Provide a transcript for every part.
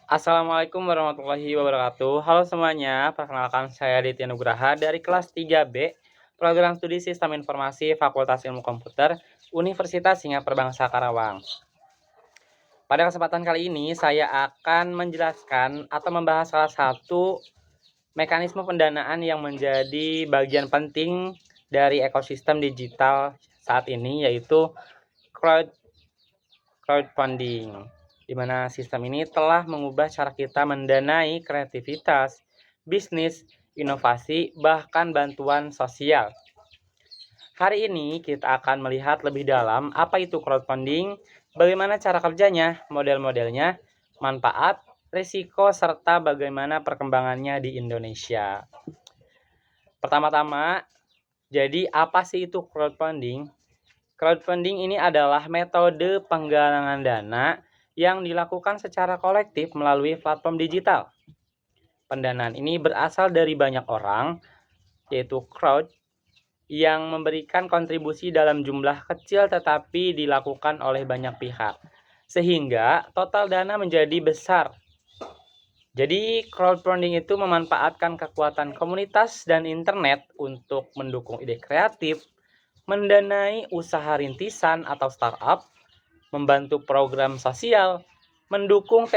Assalamualaikum warahmatullahi wabarakatuh. Halo semuanya, perkenalkan saya Ditya Nugraha dari kelas 3B, Program Studi Sistem Informasi Fakultas Ilmu Komputer, Universitas Singapura Bangsa Karawang. Pada kesempatan kali ini, saya akan menjelaskan atau membahas salah satu mekanisme pendanaan yang menjadi bagian penting dari ekosistem digital saat ini, yaitu crowdfunding, di mana sistem ini telah mengubah cara kita mendanai kreativitas, bisnis, inovasi, bahkan bantuan sosial. Hari ini kita akan melihat lebih dalam apa itu crowdfunding, bagaimana cara kerjanya, model-modelnya, manfaat, risiko, serta bagaimana perkembangannya di Indonesia. Pertama-tama, jadi apa sih itu crowdfunding? Crowdfunding ini adalah metode penggalangan dana yang dilakukan secara kolektif melalui platform digital. Pendanaan ini berasal dari banyak orang, yaitu crowd, yang memberikan kontribusi dalam jumlah kecil tetapi dilakukan oleh banyak pihak, sehingga total dana menjadi besar. Jadi crowdfunding itu memanfaatkan kekuatan komunitas dan internet untuk mendukung ide kreatif, mendanai usaha rintisan atau startup, membantu program sosial, mendukung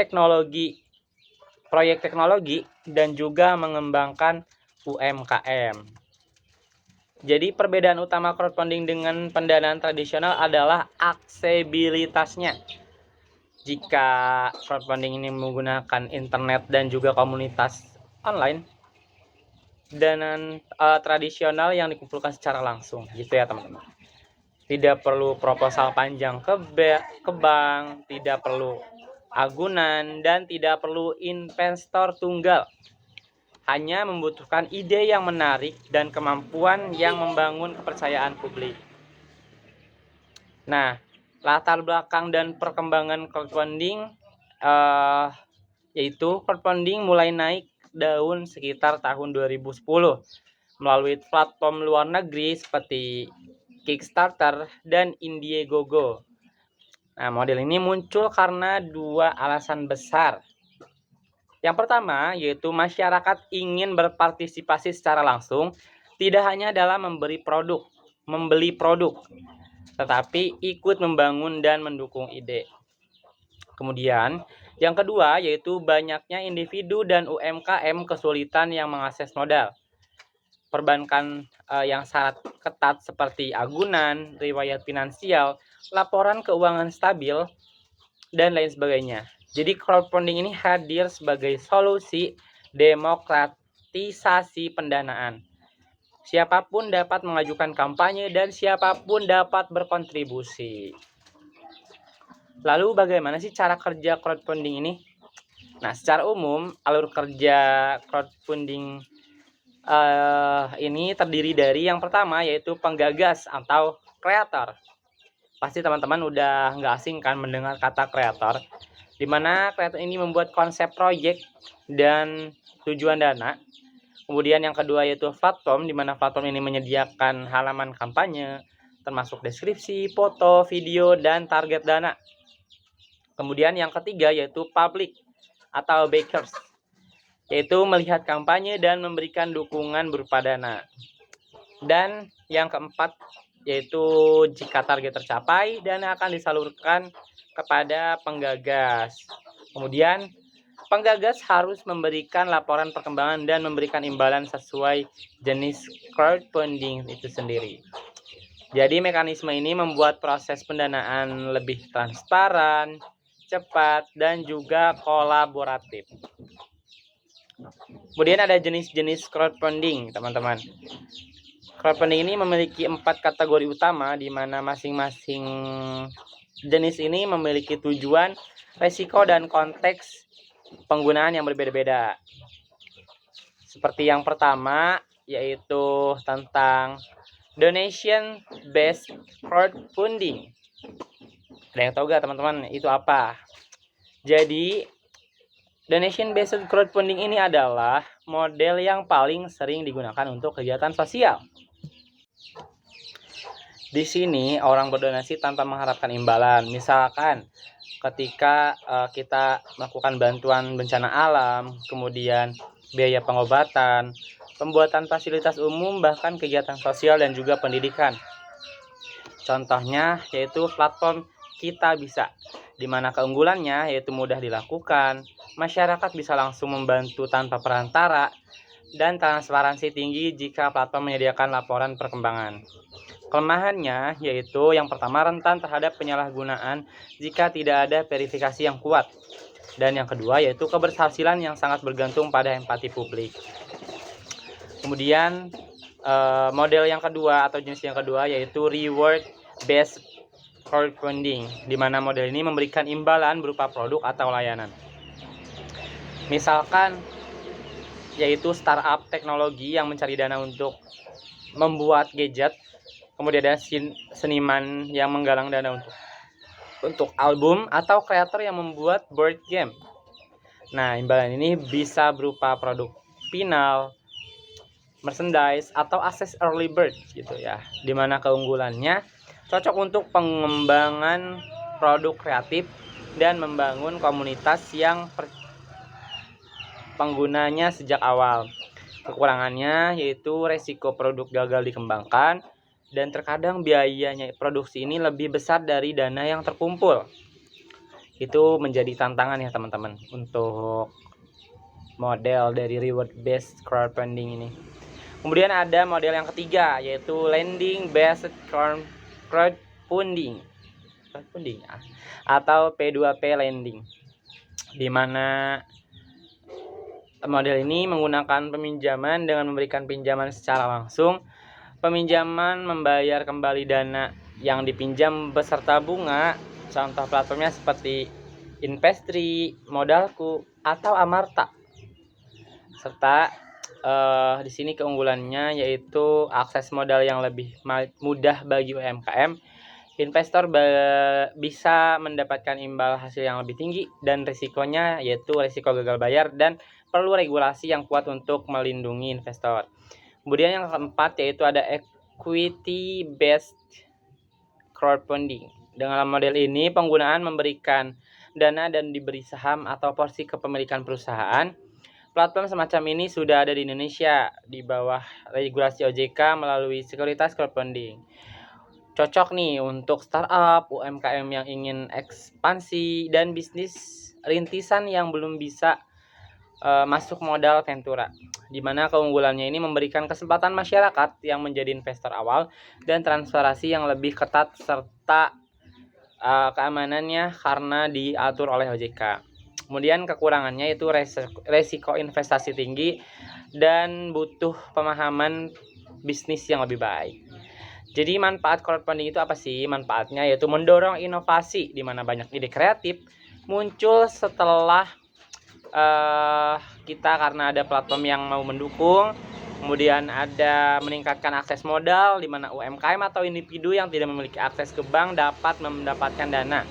proyek teknologi, dan juga mengembangkan UMKM. Jadi perbedaan utama crowdfunding dengan pendanaan tradisional adalah aksesibilitasnya. Jika crowdfunding ini menggunakan internet dan juga komunitas online, dana tradisional yang dikumpulkan secara langsung, gitu ya teman-teman. Tidak perlu proposal panjang ke bank, tidak perlu agunan, dan tidak perlu investor tunggal. Hanya membutuhkan ide yang menarik dan kemampuan yang membangun kepercayaan publik. Nah, latar belakang dan perkembangan crowdfunding yaitu crowdfunding mulai naik daun sekitar tahun 2010 melalui platform luar negeri seperti Kickstarter dan Indiegogo. Nah, model ini muncul karena dua alasan besar. Yang pertama, yaitu masyarakat ingin berpartisipasi secara langsung, tidak hanya dalam membeli produk, tetapi ikut membangun dan mendukung ide. Kemudian, yang kedua, yaitu banyaknya individu dan UMKM kesulitan yang mengakses modal. Perbankan yang syarat ketat seperti agunan, riwayat finansial, laporan keuangan stabil, dan lain sebagainya. Jadi crowdfunding ini hadir sebagai solusi demokratisasi pendanaan. Siapapun dapat mengajukan kampanye dan siapapun dapat berkontribusi. Lalu bagaimana sih cara kerja crowdfunding ini? Nah, secara umum alur kerja crowdfunding ini terdiri dari yang pertama yaitu penggagas atau kreator. Pasti teman-teman udah nggak asing kan mendengar kata kreator, di mana kreator ini membuat konsep proyek dan tujuan dana. Kemudian yang kedua yaitu platform, di mana platform ini menyediakan halaman kampanye, termasuk deskripsi, foto, video, dan target dana. Kemudian yang ketiga yaitu public atau backers, yaitu melihat kampanye dan memberikan dukungan berupa dana. Dan yang keempat yaitu jika target tercapai, dana akan disalurkan kepada penggagas. Kemudian penggagas harus memberikan laporan perkembangan dan memberikan imbalan sesuai jenis crowdfunding itu sendiri. Jadi mekanisme ini membuat proses pendanaan lebih transparan, cepat, dan juga kolaboratif. Kemudian ada jenis-jenis crowdfunding, teman-teman. Crowdfunding ini memiliki 4 kategori utama, di mana masing-masing jenis ini memiliki tujuan, resiko, dan konteks penggunaan yang berbeda-beda. Seperti yang pertama, yaitu tentang donation based crowdfunding. Ada yang tahu gak teman-teman itu apa? Jadi donation based crowdfunding ini adalah model yang paling sering digunakan untuk kegiatan sosial. Di sini orang berdonasi tanpa mengharapkan imbalan. Misalkan ketika kita melakukan bantuan bencana alam, kemudian biaya pengobatan, pembuatan fasilitas umum, bahkan kegiatan sosial dan juga pendidikan. Contohnya yaitu platform Kita Bisa, di mana keunggulannya yaitu mudah dilakukan, masyarakat bisa langsung membantu tanpa perantara, dan transparansi tinggi jika platform menyediakan laporan perkembangan. Kelemahannya yaitu yang pertama, rentan terhadap penyalahgunaan jika tidak ada verifikasi yang kuat. Dan yang kedua yaitu keberhasilan yang sangat bergantung pada empati publik. Kemudian model yang kedua atau jenis yang kedua yaitu reward based crowdfunding, di mana model ini memberikan imbalan berupa produk atau layanan. Misalkan yaitu startup teknologi yang mencari dana untuk membuat gadget, kemudian ada seniman yang menggalang dana untuk album, atau kreator yang membuat board game. Nah, imbalan ini bisa berupa produk final, merchandise, atau akses early bird gitu ya. Dimana keunggulannya cocok untuk pengembangan produk kreatif dan membangun komunitas yang penggunanya sejak awal. Kekurangannya yaitu resiko produk gagal dikembangkan, dan terkadang biayanya produksi ini lebih besar dari dana yang terkumpul. Itu menjadi tantangan ya teman-teman untuk model dari reward based crowdfunding ini. Kemudian ada model yang ketiga yaitu lending based crowdfunding atau P2P lending, di mana model ini menggunakan peminjaman dengan memberikan pinjaman secara langsung. Peminjaman membayar kembali dana yang dipinjam beserta bunga. Contoh platformnya seperti Investri, Modalku, atau Amarta. Serta di sini keunggulannya yaitu akses modal yang lebih mudah bagi UMKM. Investor bisa mendapatkan imbal hasil yang lebih tinggi, dan risikonya yaitu risiko gagal bayar dan perlu regulasi yang kuat untuk melindungi investor. Kemudian yang keempat yaitu ada equity based crowdfunding. Dengan model ini penggunaan memberikan dana dan diberi saham atau porsi kepemilikan perusahaan. Platform semacam ini sudah ada di Indonesia di bawah regulasi OJK melalui sekuritas crowdfunding. Cocok nih untuk startup, UMKM yang ingin ekspansi, dan bisnis rintisan yang belum bisa masuk modal Ventura, di mana keunggulannya ini memberikan kesempatan masyarakat yang menjadi investor awal dan transparansi yang lebih ketat, serta keamanannya karena diatur oleh OJK. Kemudian kekurangannya itu resiko investasi tinggi dan butuh pemahaman bisnis yang lebih baik. Jadi manfaat crowdfunding itu apa sih? Manfaatnya yaitu mendorong inovasi, di mana banyak ide kreatif muncul setelah kita karena ada platform yang mau mendukung. Kemudian ada meningkatkan akses modal, di mana UMKM atau individu yang tidak memiliki akses ke bank dapat mendapatkan dana.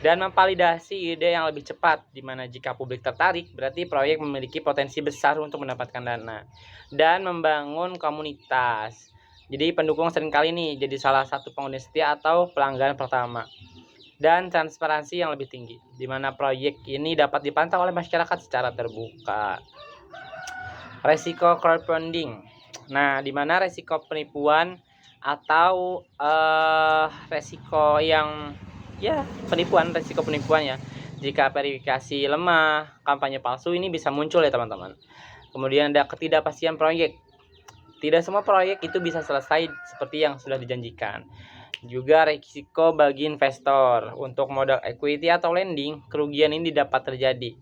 Dan memvalidasi ide yang lebih cepat, di mana jika publik tertarik berarti proyek memiliki potensi besar untuk mendapatkan dana. Dan membangun komunitas. Jadi pendukung seringkali nih jadi salah satu pengguna setia atau pelanggan pertama. Dan transparansi yang lebih tinggi, di mana proyek ini dapat dipantau oleh masyarakat secara terbuka. Resiko crowdfunding. Nah, di mana resiko penipuan atau resiko yang resiko penipuan ya. Jika verifikasi lemah, kampanye palsu ini bisa muncul ya teman-teman. Kemudian ada ketidakpastian proyek. Tidak semua proyek itu bisa selesai seperti yang sudah dijanjikan. Juga risiko bagi investor. Untuk modal equity atau lending, kerugian ini dapat terjadi.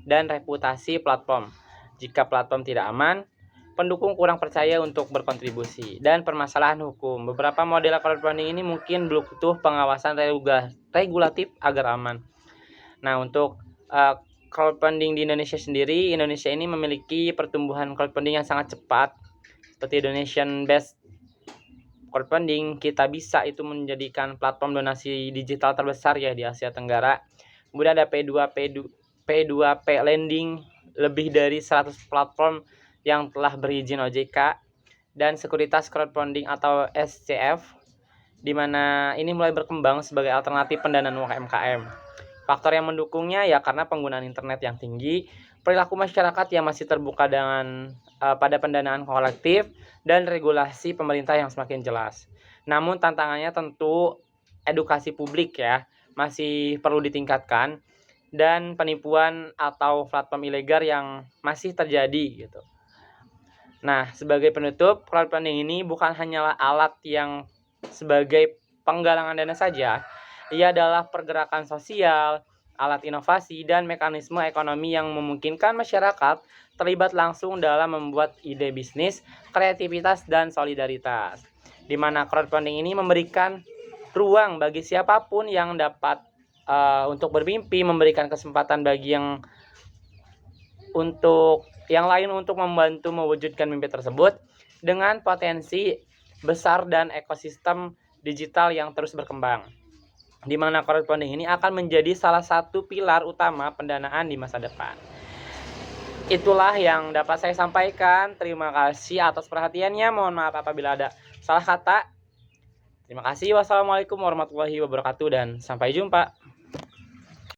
Dan reputasi platform. Jika platform tidak aman, pendukung kurang percaya untuk berkontribusi. Dan permasalahan hukum. Beberapa model crowdfunding ini mungkin butuh pengawasan regulatif agar aman. Nah, untuk crowdfunding di Indonesia sendiri, Indonesia ini memiliki pertumbuhan crowdfunding yang sangat cepat. Seperti Indonesian Based Crowdfunding, Kita Bisa itu menjadikan platform donasi digital terbesar ya di Asia Tenggara. Kemudian ada P2P Lending, lebih dari 100 platform yang telah berizin OJK, dan sekuritas crowdfunding atau SCF, di mana ini mulai berkembang sebagai alternatif pendanaan UMKM. Faktor yang mendukungnya ya karena penggunaan internet yang tinggi, perilaku masyarakat yang masih terbuka dengan pada pendanaan kolektif, dan regulasi pemerintah yang semakin jelas. Namun tantangannya tentu edukasi publik ya, masih perlu ditingkatkan, dan penipuan atau platform ilegal yang masih terjadi gitu. Nah, sebagai penutup, crowdfunding ini bukan hanyalah alat yang sebagai penggalangan dana saja, ia adalah pergerakan sosial, alat inovasi, dan mekanisme ekonomi yang memungkinkan masyarakat terlibat langsung dalam membuat ide bisnis, kreativitas, dan solidaritas. Di mana crowdfunding ini memberikan ruang bagi siapapun yang dapat untuk bermimpi, memberikan kesempatan bagi yang lain untuk membantu mewujudkan mimpi tersebut dengan potensi besar dan ekosistem digital yang terus berkembang, di mana crowdfunding ini akan menjadi salah satu pilar utama pendanaan di masa depan. Itulah yang dapat saya sampaikan. Terima kasih atas perhatiannya. Mohon maaf apabila ada salah kata. Terima kasih. Wassalamualaikum warahmatullahi wabarakatuh dan sampai jumpa.